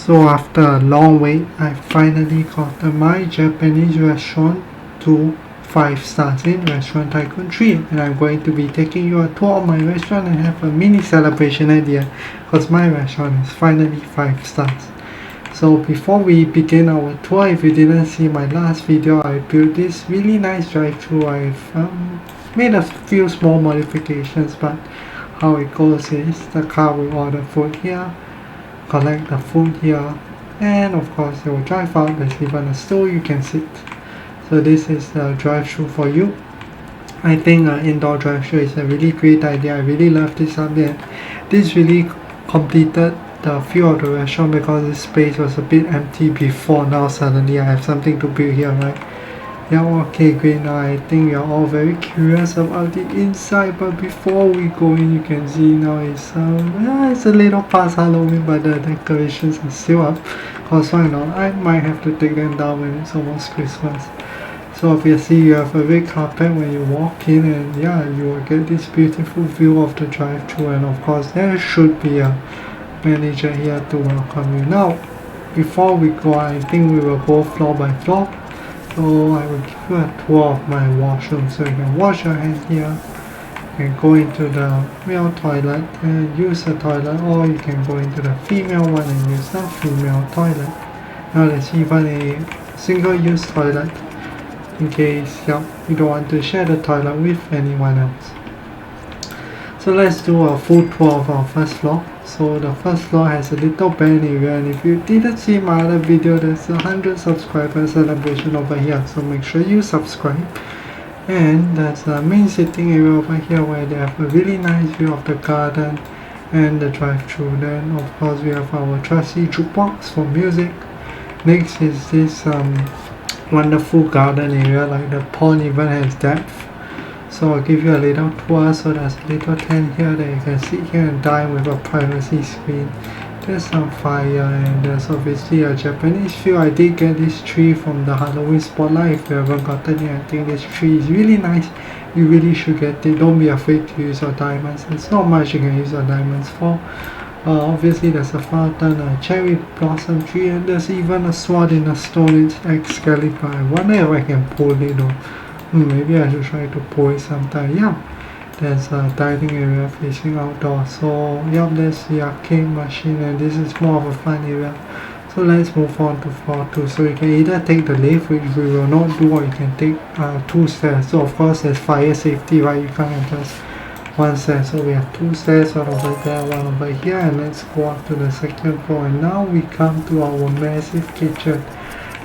So after a long wait, I finally got my Japanese restaurant to 5 stars in Restaurant Tycoon 3, and I'm going to be taking you a tour of my restaurant and have a mini celebration at the end because my restaurant is finally 5 stars. So before we begin our tour, if you didn't see my last video, I built this really nice drive-thru. I've made a few small modifications, but how it goes is the car will order food here, collect the food here, and of course they will drive out. There's even a stool you can sit. So this is the drive-thru for you. I think indoor drive-thru is a really great idea. I really love this idea. This really completed the feel of the restaurant because this space was a bit empty before. Now suddenly I have something to build here, right? Yeah, okay, great. Now I think you're all very curious about the inside, but before we go in, you can see now it's a little past Halloween, but the decorations are still up. Cause why not? I might have to take them down when it's almost Christmas. So obviously you have a red carpet when you walk in, and yeah, you will get this beautiful view of the drive-thru, and of course there should be a manager here to welcome you. Now, before we go, I think we will go floor by floor. So I will give you a tour of my washroom, so you can wash your hands here, you can go into the male toilet and use the toilet, or you can go into the female one and use the female toilet. Now there's even a single-use toilet in case you don't want to share the toilet with anyone else. So let's do a full tour of our first floor. So the first floor has a little band area, and if you didn't see my other video, there's a 100 subscriber celebration over here, so make sure you subscribe. And there's a main sitting area over here where they have a really nice view of the garden and the drive-thru. Then of course we have our trusty jukebox for music. Next is this wonderful garden area, like the pond even has depth. So I'll give you a little tour. So there's a little tent here that you can sit here and dine with a privacy screen. There's some fire, and there's obviously a Japanese feel. I did get this tree from the Halloween spotlight. If you haven't gotten it, I think this tree is really nice. You really should get it. Don't be afraid to use your diamonds. It's not much you can use your diamonds for. Obviously there's a fountain, a cherry blossom tree, and there's even a sword in a stone. It's Excalibur. I wonder if I can pull it though. Maybe I should try to pull it sometime. Yeah, there's a dining area facing outdoors. So there's the arcade machine, and this is more of a fun area. So let's move on to floor 2. So you can either take the lift, which we will not do, or you can take 2 stairs. So of course there's fire safety, right? You can't have just 1 stair. So we have 2 stairs, one over there, one over here, and let's go up to the second floor. And now we come to our massive kitchen.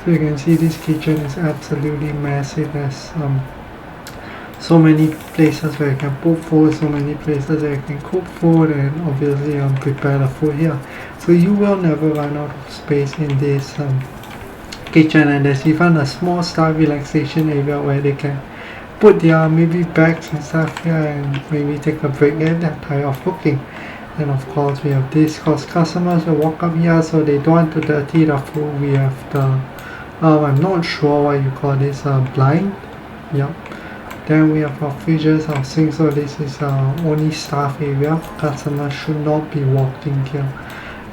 So you can see this kitchen is absolutely massive. There's so many places where you can put food, so many places where you can cook food, and obviously prepare the food here. So you will never run out of space in this kitchen. And there's even a small staff relaxation area where they can put their maybe bags and stuff here and maybe take a break if they're tired of cooking. And of course we have this because customers will walk up here, so they don't want to dirty the food. We have the I'm not sure what you call this, blind. Then we have our fridges, our sinks. So this is only staff area. Customers should not be walking here.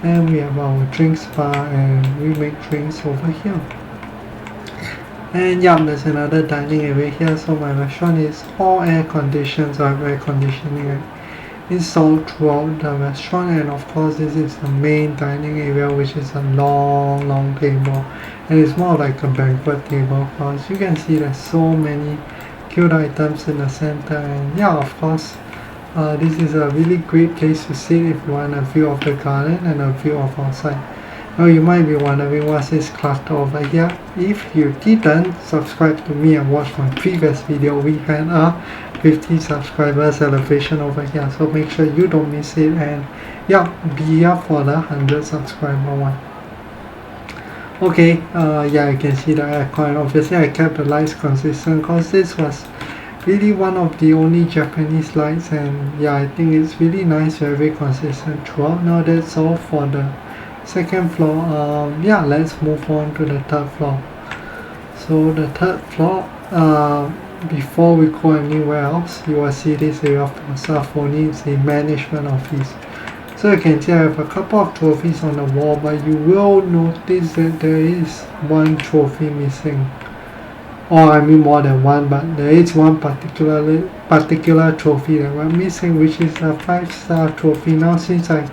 And we have our drinks bar, and we make drinks over here. And there's another dining area here. So my restaurant is all air conditioned, so I have air conditioning installed throughout the restaurant. And of course this is the main dining area, which is a long table, and it's more like a banquet table because you can see there's so many cute items in the center. And of course this is a really great place to sit if you want a view of the garden and a view of outside. Now you might be wondering what's this cluster over here. If you didn't subscribe to me and watch my previous video, we had a 50 subscriber celebration over here, so make sure you don't miss it, and be here for the 100 subscriber one. Okay, you can see the aircon. Obviously I kept the lights consistent because this was really one of the only Japanese lights, and I think it's really nice, very consistent throughout. Now that's all for the second floor. Let's move on to the third floor. So the third floor, before we go anywhere else, you will see this area for staff only. It's the management office. So So you can see I have a couple of trophies on the wall, but you will notice that there is one trophy missing. Or I mean more than one, but there is one particular trophy that we're missing, which is a 5-star trophy. Now since I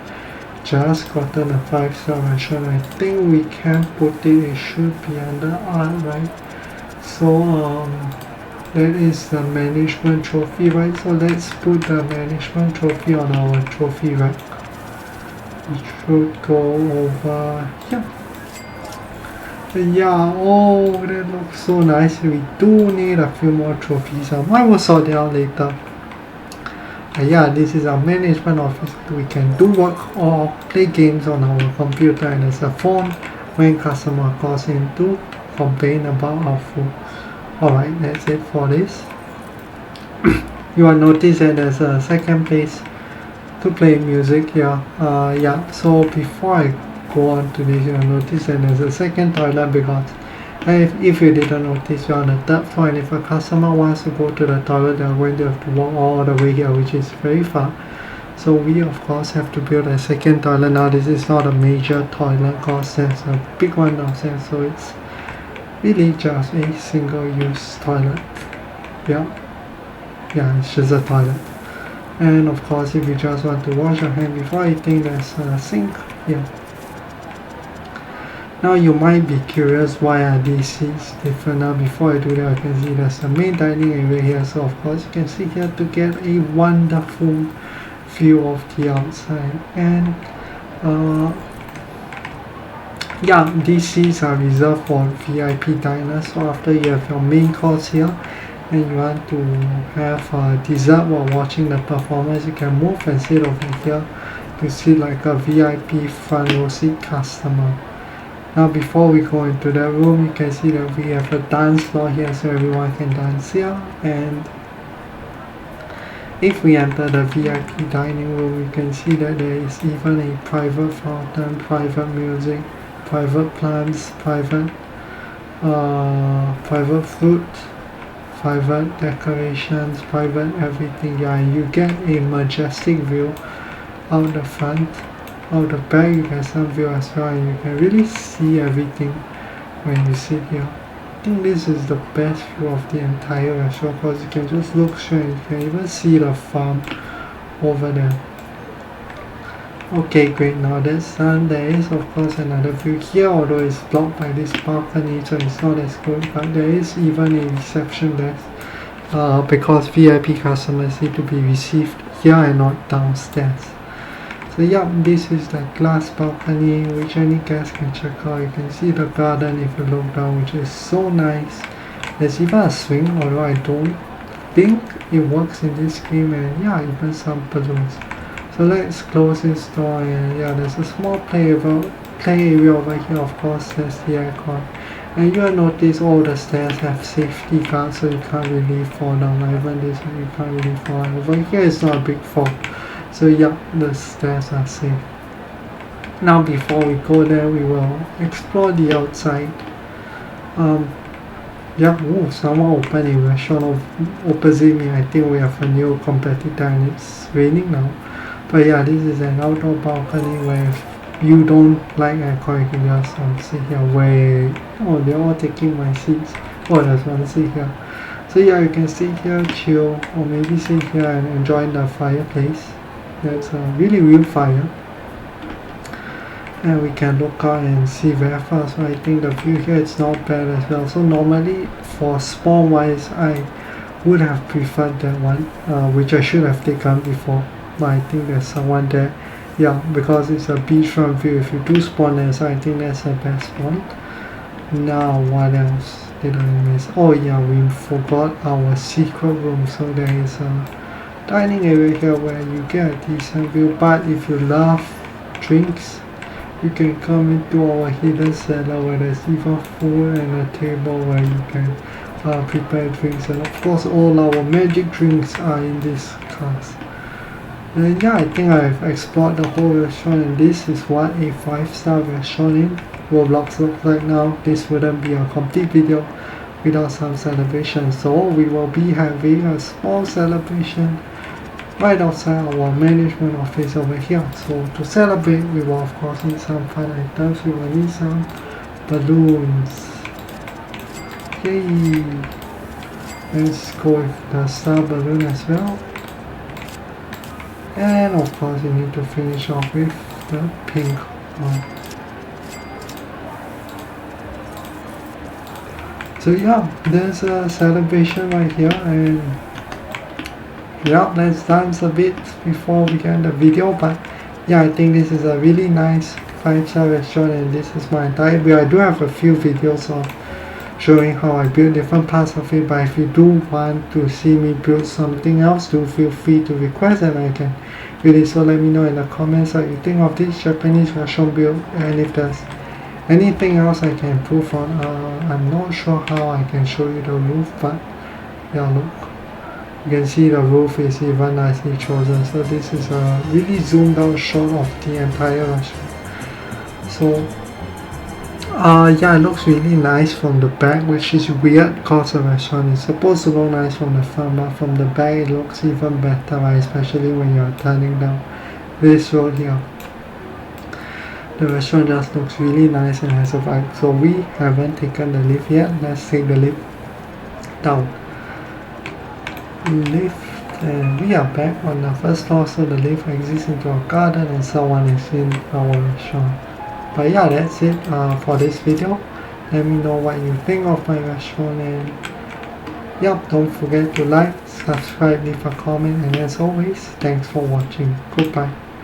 just gotten a 5-star restaurant, I think we can put it should be under art, right? So that is the management trophy, right? So let's put the management trophy on our trophy rack. It should go over here. Yeah, oh, that looks so nice. We do need a few more trophies. I will sort it out later. Yeah, this is our management office. We can do work or play games on our computer, and there's a phone when customer calls in to complain about our food. Alright, that's it for this. You will notice that there's a second place to play music here. Yeah, so before I go on to this, you will notice that there's a second toilet, because if you didn't notice, you're on the third floor, and if a customer wants to go to the toilet, they're going to have to walk all the way here, which is very far. So we of course have to build a second toilet. Now this is not a major toilet, because there's a big one downstairs, so it's really just a single use toilet. Yeah, it's just a toilet. And of course, if you just want to wash your hand before eating, there's a sink here. Now you might be curious, why are these seats different? Now before I do that, I can see there's a main dining area here, so of course you can see here to get a wonderful view of the outside. And yeah, these seats are reserved for VIP diners. So after you have your main course here and you want to have dessert while watching the performance, you can move and sit over here to sit like a VIP front row seat customer. Now before we go into the room, you can see that we have a dance floor here, so everyone can dance here. And if we enter the VIP dining room, you can see that there is even a private fountain, private music, private plants, private fruit, private decorations, private everything. Yeah, you get a majestic view out the front. Out the back you get some view as well, and you can really see everything when you sit here. I think this is the best view of the entire restaurant, because you can just look straight and you can even see the farm over there. Okay, great. Now that's done. There is of course another view here, although it's blocked by this balcony, so it's not as good, but there is even a reception desk, because VIP customers need to be received here and not downstairs. So yeah, this is the glass balcony which any guest can check out. You can see the garden if you look down, which is so nice. There's even a swing, although I don't think it works in this game, and yeah, even some balloons. So let's close this door, and yeah, there's a small play area over here. Of course there's the aircon, and you'll notice all the stairs have safety guards, so you can't really fall down. Even this one you can't really fall. Over here it's not a big fall. So yeah, the stairs are safe. Now before we go there, we will explore the outside. Yeah, someone opened a restaurant opposite me. I think we have a new competitor, and it's raining now. But yeah, this is an outdoor balcony where if you don't like aircon, you can just sit here. Wait, oh, they're all taking my seats. Oh, there's one seat here. So yeah, you can sit here, chill, or maybe sit here and enjoy the fireplace. That's a really real fire, and we can look out and see very far. So I think the view here is not bad as well. So normally for spawn wise, I would have preferred that one, which I should have taken before, but I think there's someone there. Yeah, because it's a beachfront view. If you do spawn there, so I think that's the best one. Now what else did I miss? Oh yeah, we forgot our secret room. So there is a dining area here where you get a decent view, but if you love drinks, you can come into our hidden cellar where there's even food and a table where you can prepare drinks, and of course all our magic drinks are in this class. And yeah, I think I've explored the whole restaurant, and this is what a 5-star restaurant in Roblox looks like now. This wouldn't be a complete video without some celebration, so we will be having a small celebration right outside our management office over here. So to celebrate, we will of course need some fun items. We will need some balloons. Yay! Let's go with the star balloon as well. And of course you need to finish off with the pink one. So yeah, there's a celebration right here, and yeah, let's dance a bit before we end the video. But yeah, I think this is a really nice 5-star restaurant, and this is my entire video. I do have a few videos of showing how I build different parts of it, but if you do want to see me build something else, do feel free to request and I can really, so let me know in the comments what you think of this Japanese restaurant build, and if there's anything else I can improve on. I'm not sure how I can show you the roof, but yeah, look, you can see the roof is even nicely chosen. So this is a really zoomed out shot of the entire restaurant. So yeah, it looks really nice from the back, which is weird because the restaurant is supposed to look nice from the front, but from the back it looks even better, right? Especially when you're turning down this road here. The restaurant just looks really nice and has a vibe. So we haven't taken the lift yet. Let's take the lift down. Lift, and we are back on the first floor. So the lift exits into a garden and someone is in our restaurant. But yeah, that's it for this video. Let me know what you think of my restaurant, and yep, don't forget to like, subscribe, leave a comment, and as always, thanks for watching. Goodbye.